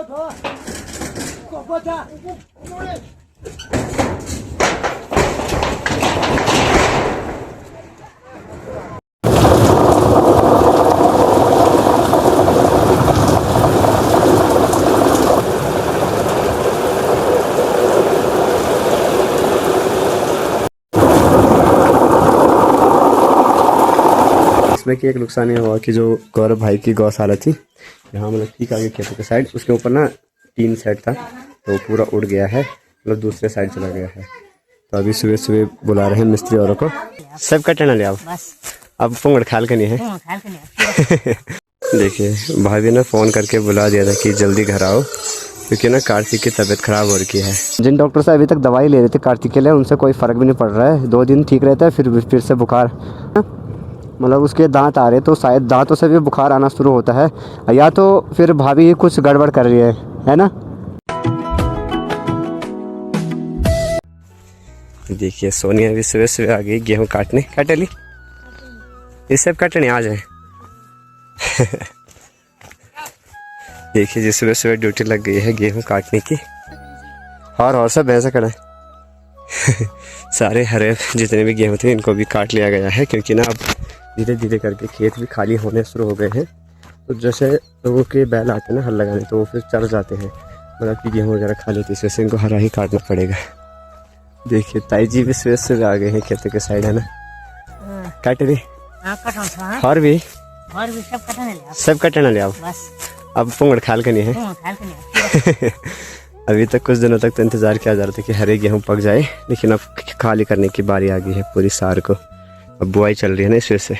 इसमें कि एक नुकसान ये हुआ कि जो गौरव भाई की गौशाला थी यहाँ मतलब ठीक आगे खेतों के साइड, उसके ऊपर ना टीन सेट था तो पूरा उड़ गया है, मतलब दूसरे साइड चला गया है। तो अभी सुबह सुबह बुला रहे हैं मिस्त्री औरों को, सब कटना ले आओ अब पुंगड़ खाल के नहीं है। देखिए भाभी ने फ़ोन करके बुला दिया था कि जल्दी घर आओ, क्योंकि ना कार्तिक की तबीयत ख़राब हो रही है। जिन डॉक्टर से अभी तक दवाई ले रहे थे कार्तिक के लिए, उनसे कोई फ़र्क भी नहीं पड़ रहा है। 2 दिन ठीक रहता है फिर से बुखार, मतलब उसके दांत आ रहे तो शायद दांतों से भी बुखार आना शुरू होता है, या तो फिर भाभी ही कुछ गड़बड़ कर रही है ना। देखिए सोनिया भी सुबह सुबह आ गई गेहूँ काटने। काटली ये सब काटने आ जाए। देखिए जी सुबह सुबह ड्यूटी लग गई है गेहूँ काटने की। और सब ऐसा करें। सारे हरे जितने भी गेहूँ थे इनको भी काट लिया गया है, क्योंकि ना अब धीरे धीरे करके खेत भी खाली होने शुरू हो गए हैं। तो जैसे लोगों के बैल आते हैं ना हल लगाने, तो वो फिर चढ़ जाते हैं, मतलब कि गेहूँ वगैरह खा लेते, इस वजह से इनको हरा ही काटना पड़ेगा। देखिए ताई जी भी सुबह सुबह आ गए हैं खेतों के साइड, है ना। काट रही और भी सब कटना ले आओ अब पुंगड़ खाल के नहीं है। अभी तक कुछ दिनों तक तो इंतज़ार किया जा रहा था कि हरे गेहूँ पक जाए, लेकिन अब खाली करने की बारी आ गई है पूरी सार को। अब बुआई चल रही है ना इस वजह से।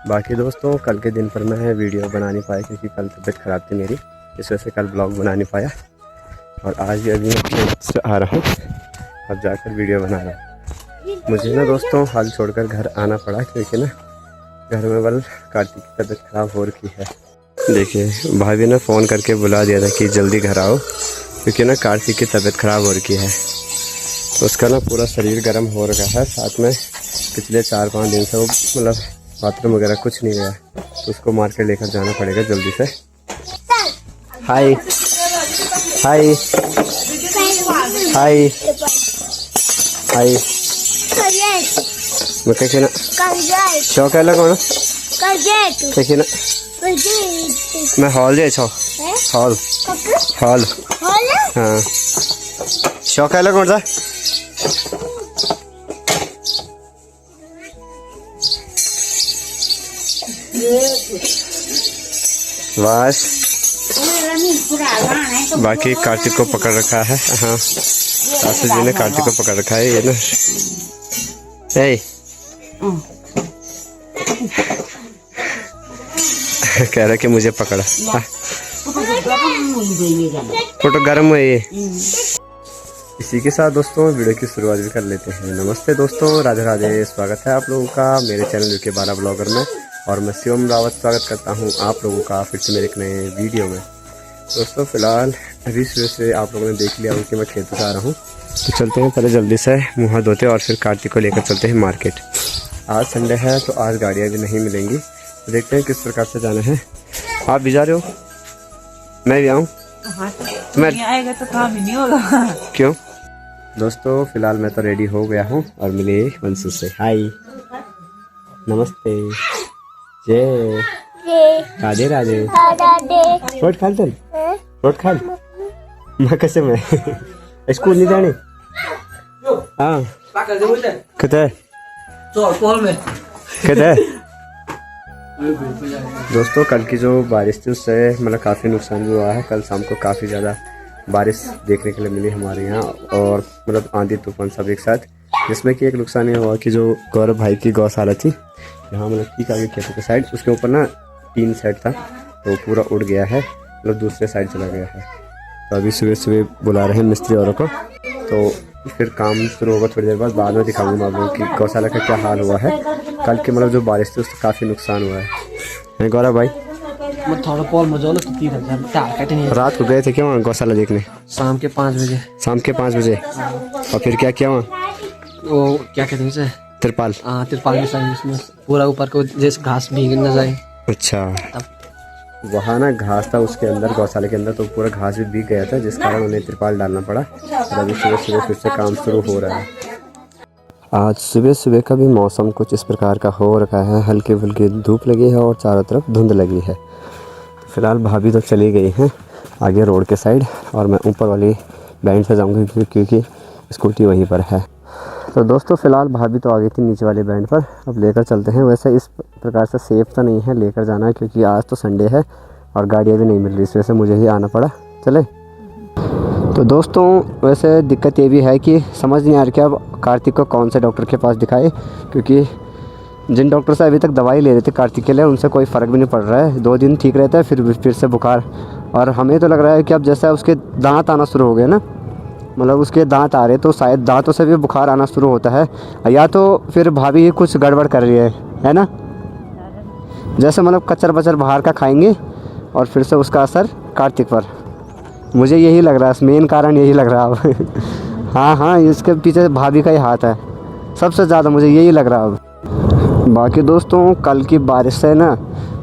बाकी दोस्तों कल के दिन पर मैं वीडियो बना नहीं पाया, क्योंकि कल तबीयत ख़राब थी मेरी, इस वजह से कल ब्लॉग बना नहीं पाया। और आज भी अभी मैं आ रहा हूँ, अब जाकर वीडियो बना रहा हूँ। मुझे ना दोस्तों हाल छोड़कर घर आना पड़ा, क्योंकि ना घर में बल कार्तिक की तबीयत ख़राब हो रखी है। देखिए भाभी ने फ़ोन करके बुला दिया था कि जल्दी घर आओ, क्योंकि ना कार्तिक की तबीयत ख़राब हो रखी है। उसका ना पूरा शरीर गर्म हो रखा है, साथ में पिछले 4-5 दिन से वो मतलब बाथरूम वगैरह कुछ नहीं गया, तो उसको मार्केट लेकर जाना पड़ेगा जल्दी से। हाय हाय हाय हाय मैं कहीं ना शौक है कौन कहीं ना मैं हॉल जाए छो हॉल हॉल हाँ शौक है कौन सा बस। बाकी कार्तिक को पकड़ रखा है। हाँ सासू जी ने कार्तिक को पकड़ रखा है ये ना। कह रहा कि मुझे पकड़ा। फोटो गर्म है ये। इसी के साथ दोस्तों वीडियो की शुरुआत भी कर लेते हैं। नमस्ते दोस्तों, राधे राधे, स्वागत है आप लोगों का मेरे चैनल यूके 12 ब्लॉगर में। और मैं शिवम रावत स्वागत करता हूं आप लोगों का फिर से मेरे एक नए वीडियो में। दोस्तों फिलहाल अभी सुबह से आप लोगों ने देख लिया हो कि मैं खेत से आ रहा हूँ, तो चलते हैं पहले जल्दी से मुँह हाथ धोते और फिर कार्तिक को लेकर चलते हैं मार्केट। आज संडे है तो आज गाड़ियाँ भी नहीं मिलेंगी, तो देखते हैं किस प्रकार से जाना है। आप भी जा रहे हो? मैं भी आऊँ? मैं आएगा तो काम ही नहीं होगा। क्यों? दोस्तों फिलहाल मैं तो रेडी हो गया हूँ और मिले वंशु से। हाय नमस्ते जय राधे राधे। रोट खाल तुम रोट खाल मैं कैसे मैं स्कूल नहीं जाने। हाँ कितने कितने दोस्तों कल की जो बारिश थी उससे मतलब काफ़ी नुकसान भी हुआ है। कल शाम को काफ़ी ज़्यादा बारिश देखने के लिए मिली हमारे यहाँ, और मतलब आंधी तूफान सब एक साथ, जिसमें कि एक नुकसान ये हुआ कि जो गौरव भाई की गौशाला थी यहाँ मतलब ठीक आगे खेतों के साइड, उसके ऊपर ना टीन सेट था तो पूरा उड़ गया है, मतलब दूसरे साइड चला गया है। तो अभी सुबह सुबह बुला रहे हैं मिस्त्री औरों को, तो फिर काम शुरू होगा थोड़ी देर बाद में दिखाऊंगा आप लोगों की गौशाला का क्या हाल हुआ है। कल की मतलब जो बारिश थी उससे काफ़ी नुकसान हुआ है गौरव भाई। रात को गए थे क्या वहाँ गौशाला देखने? शाम के 5 बजे। शाम के 5 बजे और फिर क्या किया वहाँ? वो क्या कहते हैं उसे? तिरपाल। हाँ तिरपाल के साथ उसमें पूरा ऊपर को जैसे घास भीग न जाए। अच्छा वहाँ ना घास था उसके अंदर, गौशाले के अंदर, तो पूरा घास भी भीग गया था, जिस कारण उन्हें तिरपाल डालना पड़ा। और अभी सुबह सुबह फिर से काम शुरू हो रहा है। आज सुबह सुबह का भी मौसम कुछ इस प्रकार का हो रखा है, हल्की फुल्की धूप लगी है और चारों तरफ धुंध लगी है। फ़िलहाल भाभी तो चली गई हैं आगे रोड के साइड, और मैं ऊपर वाली बैंड से जाऊँगी क्योंकि स्कूटी वहीं पर है। तो दोस्तों फ़िलहाल भाभी तो आ गई थी नीचे वाले बैंड पर, अब लेकर चलते हैं। वैसे इस प्रकार से सेफ़ तो नहीं है लेकर जाना, क्योंकि आज तो संडे है और गाड़ियाँ भी नहीं मिल रही, इस वजह से मुझे ही आना पड़ा। चले। तो दोस्तों वैसे दिक्कत ये भी है कि समझ नहीं आ रही कि अब कार्तिक को कौन से डॉक्टर के पास दिखाए, क्योंकि जिन डॉक्टर से अभी तक दवाई ले रहे थे कार्तिक के लिए, उनसे कोई फ़र्क भी नहीं पड़ रहा है। 2 दिन ठीक रहता है, फिर से बुखार। और हमें तो लग रहा है कि अब जैसा उसके दांत आना शुरू हो गए ना, मतलब उसके दांत आ रहे, तो शायद दांतों से भी बुखार आना शुरू होता है, या तो फिर भाभी ही कुछ गड़बड़ कर रही है ना। जैसे मतलब कचर बचर बाहर का खाएंगे और फिर से उसका असर कार्तिक पर, मुझे यही लग रहा है, मेन कारण यही लग रहा है अब। हाँ, इसके पीछे भाभी का ही हाथ है सबसे ज़्यादा, मुझे यही लग रहा है अब। बाकी दोस्तों कल की बारिश से ना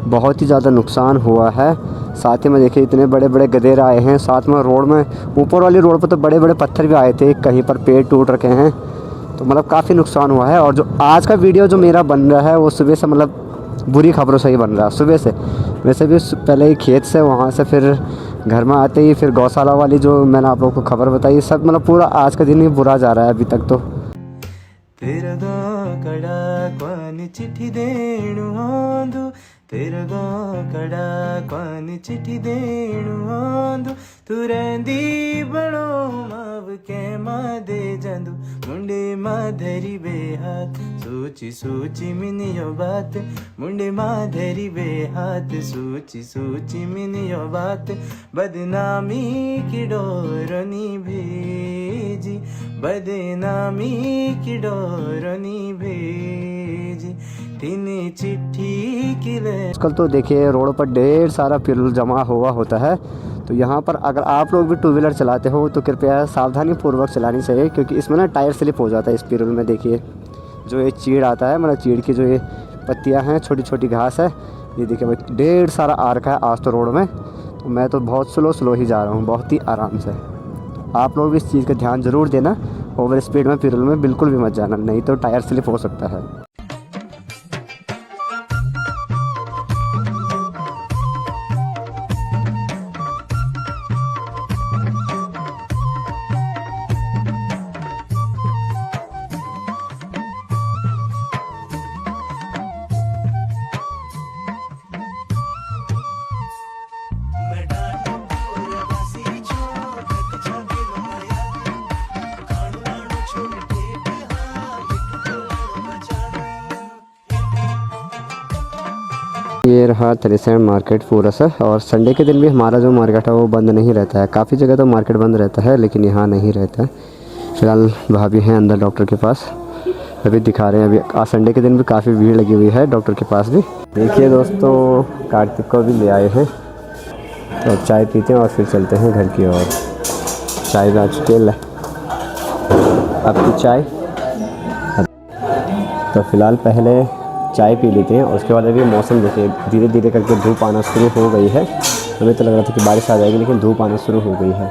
बहुत ही ज़्यादा नुकसान हुआ है। साथ ही में देखिए इतने बड़े बड़े गधेर आए हैं, साथ में रोड में, ऊपर वाली रोड पर तो बड़े बड़े पत्थर भी आए थे, कहीं पर पेड़ टूट रखे हैं, तो मतलब काफ़ी नुकसान हुआ है। और जो आज का वीडियो जो मेरा बन रहा है वो सुबह से मतलब बुरी खबरों से ही बन रहा है, सुबह से। वैसे भी पहले ही खेत से, वहाँ से फिर घर में आते ही फिर गौशाला वाली जो मैंने आप लोगों को खबर बताई, सब मतलब पूरा आज का दिन ही बुरा जा रहा है अभी तक तो। तेरा कड़ा कौन चिट्ठी देणु आंदू, तेरा कड़ा कौन चिट्ठी देणु आंदू, तू रहंदी बड़ो माव के मां दे जंदू, मुंडे मां धरी बेहात, सोची सोची मिनियो बात, मुंडे मां धरी बेहात, सोची सोची मिनियो बात, बदनामी की डोरनी भेजी, बदनामी की डोरनी भेजी, तिने चिट्ठी की ले। आजकल तो देखिए रोड पर ढेर सारा पिरुल जमा हुआ होता है, तो यहाँ पर अगर आप लोग भी 2 व्हीलर चलाते हो तो कृपया सावधानी पूर्वक चलानी चाहिए, क्योंकि इसमें ना टायर स्लिप हो जाता है इस पिरुल में। देखिए जो ये चीड़ आता है, मतलब चीड़ की जो ये पत्तियाँ हैं, छोटी छोटी घास है, ये देखिए भाई ढेर सारा आ रखा है आज तो रोड में। तो मैं तो बहुत स्लो ही जा रहा हूँ, बहुत ही आराम से। आप लोग भी इस चीज़ का ध्यान ज़रूर देना, ओवर स्पीड में पिरुल में बिल्कुल भी मत जाना, नहीं तो टायर स्लिप हो सकता है। ये रहा थलीसैंड मार्केट पूरा सा, और संडे के दिन भी हमारा जो मार्केट है वो बंद नहीं रहता है। काफ़ी जगह तो मार्केट बंद रहता है, लेकिन यहाँ नहीं रहता है। फिलहाल भाभी हैं अंदर डॉक्टर के पास, अभी दिखा रहे हैं। अभी आज संडे के दिन भी काफ़ी भीड़ लगी हुई है डॉक्टर के पास भी। देखिए दोस्तों कार्तिक को भी ले आए हैं, तो चाय पीते हैं और फिर चलते हैं घर की ओर। चाय भी आ चुकी है, आपकी चाय। तो फिलहाल पहले चाय पी लेते हैं, और उसके बाद अभी मौसम देखिए धीरे धीरे करके धूप आना शुरू हो गई है। हमें तो लग रहा था कि बारिश आ जाएगी, लेकिन धूप आना शुरू हो गई है।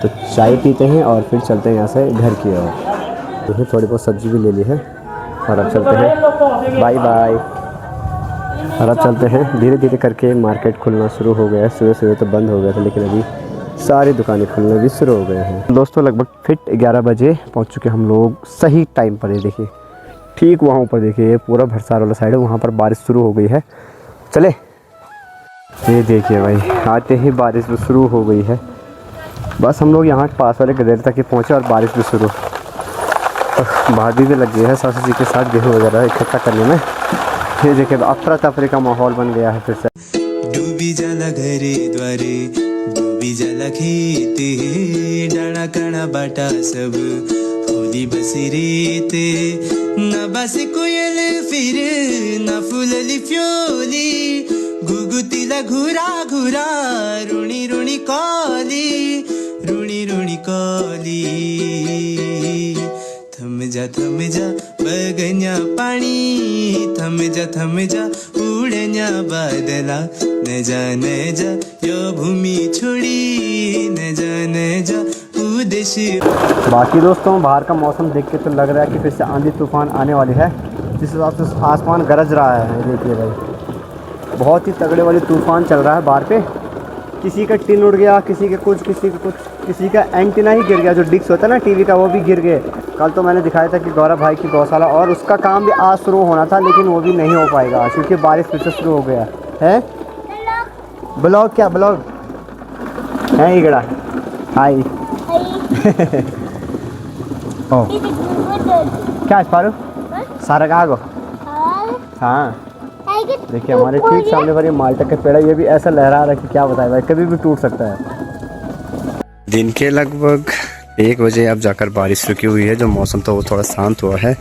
तो चाय पीते हैं और फिर चलते हैं यहाँ से घर की ओर। तो थोड़ी बहुत सब्ज़ी भी ले ली है, और अब चलते हैं। Bye bye. और अब चलते हैं, धीरे धीरे करके मार्केट खुलना शुरू हो गया है। सुबह सुबह तो बंद हो गया था, लेकिन अभी सारी दुकानें खुलने भी शुरू हो गए हैं। दोस्तों लगभग फिट 11 बजे पहुँच चुके हम लोग, सही टाइम पर। ये देखिए ठीक वहाँ ऊपर देखिए, ये पूरा भरसार वाला साइड है, वहाँ पर बारिश शुरू हो गई है। चले। ये देखिए भाई आते ही बारिश भी शुरू हो गई है। बस हम लोग यहाँ पास वाले गदेर तक ही पहुँचे और बारिश भी शुरू। तो भाभी भी लग गई है सासू जी के साथ गेहूँ वगैरह इकट्ठा करने में। ये देखिए अफरा तफरी का माहौल बन गया है फिर से। डूबी जाला घरे द्वारे, डूबी जाला खेते, डाणा काणा बाटा सब होली बसी रेते, ना बसे कोयल फिर ना फुलली फ्योली, घुगुतीला घुरा घुरा रुणी रुणी कॉली, रुणी रुणी कॉली, थम थम जा बगन्या पाणी थम जा उड़न्या बादला न जा यो भूमि छोड़ी न जा उदेश। बाकी दोस्तों बाहर का मौसम देख के तो लग रहा है कि फिर से आंधी तूफान आने वाली है। जिस हिसाब से आसमान गरज रहा है, देखिए भाई बहुत ही तगड़े वाली तूफान चल रहा है बाहर पे। किसी का टिन उड़ गया, किसी का कुछ, किसी का एंटीना ही गिर गया, जो डिस्क होता है ना टीवी का, वो भी गिर गए। कल तो मैंने दिखाया था कि गौरव भाई की गौशाला, और उसका काम भी आज शुरू होना था, लेकिन वो भी नहीं हो पाएगा आज क्योंकि बारिश फिर से शुरू हो गया है। ब्लॉग क्या ब्लॉग है इगड़ा। हाय ओ क्या पारू सारा कहाँ गो। हाँ देखिए हमारे ठीक सामने पर ये माल्टा का पेड़ है, ये भी ऐसा लहरा रहा है कि क्या बताए भाई, कभी भी टूट सकता है। दिन के लगभग 1 बजे अब जाकर बारिश रुकी हुई है, जो मौसम तो वो थोड़ा शांत हुआ है।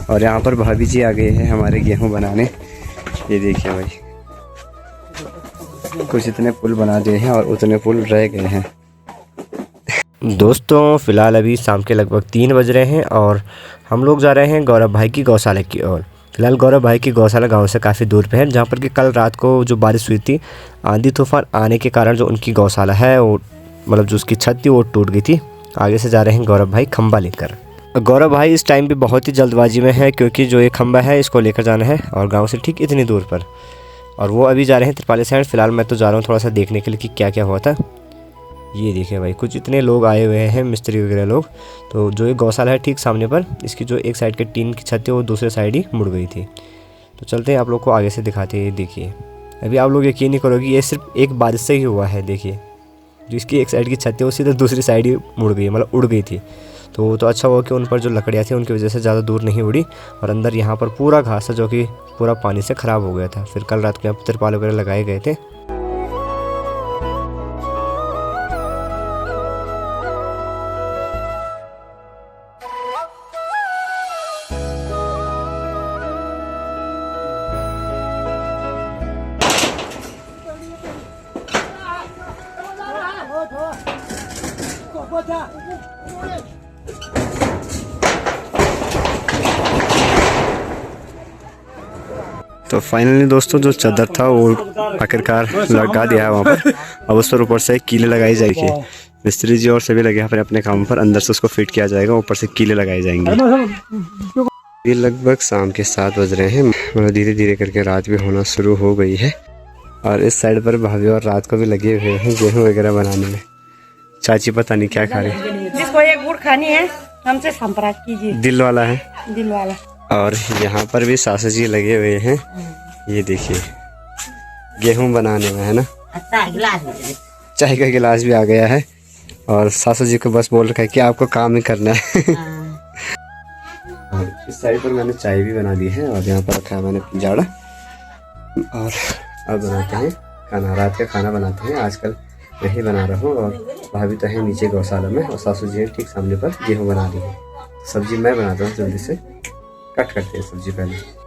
और यहाँ पर भाभी जी आ गए हैं हमारे गेहूं बनाने। ये देखिए भाई कुछ इतने पुल बना दिए हैं और उतने पुल रह गए हैं। दोस्तों फ़िलहाल अभी शाम के लगभग 3 बज रहे हैं और हम लोग जा रहे हैं गौरव भाई की गौशाला की ओर। फिलहाल गौरव भाई की गौशाला गांव से काफ़ी दूर पे है, जहां पर कि कल रात को जो बारिश हुई थी, आंधी तूफान आने के कारण जो उनकी गौशाला है वो मतलब जो उसकी छत थी वो टूट गई थी। आगे से जा रहे हैं गौरव भाई खंबा लेकर। गौरव भाई इस टाइम भी बहुत ही जल्दबाजी में है क्योंकि जो ये खंबा है इसको लेकर जाना है और गाँव से ठीक इतनी दूर पर, और वो अभी जा रहे हैं त्रिपाली साइड। फिलहाल मैं तो जा रहा हूँ थोड़ा सा देखने के लिए कि क्या क्या हुआ था। ये देखिए भाई कुछ इतने लोग आए हुए हैं, मिस्त्री वगैरह लोग। तो जो ये गौशाला है ठीक सामने पर, इसकी जो एक साइड के टीन की छत थी वो दूसरे साइड ही मुड़ गई थी। तो चलते हैं आप लोग को आगे से दिखाते हैं। देखिए अभी आप लोग यकीन नहीं करोगे, ये सिर्फ एक बारिश से ही हुआ है। देखिए जो इसकी एक साइड की छत थी वो सीधे दूसरी साइड ही मुड़ गई, मतलब उड़ गई थी। तो अच्छा हुआ कि उन पर जो लकड़ियाँ थी उनकी वजह से ज़्यादा दूर नहीं उड़ी। और अंदर यहाँ पर पूरा घास था जो कि पूरा पानी से ख़राब हो गया था। फिर कल रात को यहाँ पर तिरपाल वगैरह लगाए गए थे। तो फाइनली दोस्तों जो चादर था वो आखिरकार लगा दिया है वहाँ पर। अब उस पर ऊपर से कीले लगाई जाएगी। मिस्त्री जी और सभी लगे हैं अपने काम पर। अंदर से उसको फिट किया जाएगा, ऊपर से कीले लगाए जाएंगे। ये लगभग शाम के 7 बज रहे हैं, मतलब धीरे धीरे करके रात भी होना शुरू हो गई है। और इस साइड पर भाभी और रात को भी लगे हुए हैं गेहूँ वगैरह बनाने में। चाची पता नहीं क्या खा रही, जिसको एक गुड़ खानी है हमसे संपर्क कीजिए। दिल वाला है, दिल वाला। और यहाँ पर भी सासू जी लगे हुए हैं। ये देखिए गेहूं बनाने में, है ना। चाय का गिलास भी आ गया है और सासू जी को बस बोल रखा है कि आपको काम ही करना है। और इस साइड पर मैंने चाय भी बना दी है और यहाँ पर रखा है मैंने पिंजाड़ा। और अब बनाते हैं खाना, रात का खाना बनाते हैं। आजकल यही बना रहा हूँ और भाभी तो है नीचे गौशाला में और सासू जी ठीक सामने पर गेहूँ बना रही है। सब्जी मैं बनाता हूँ, जल्दी से कट करते हैं सब्जी पहले।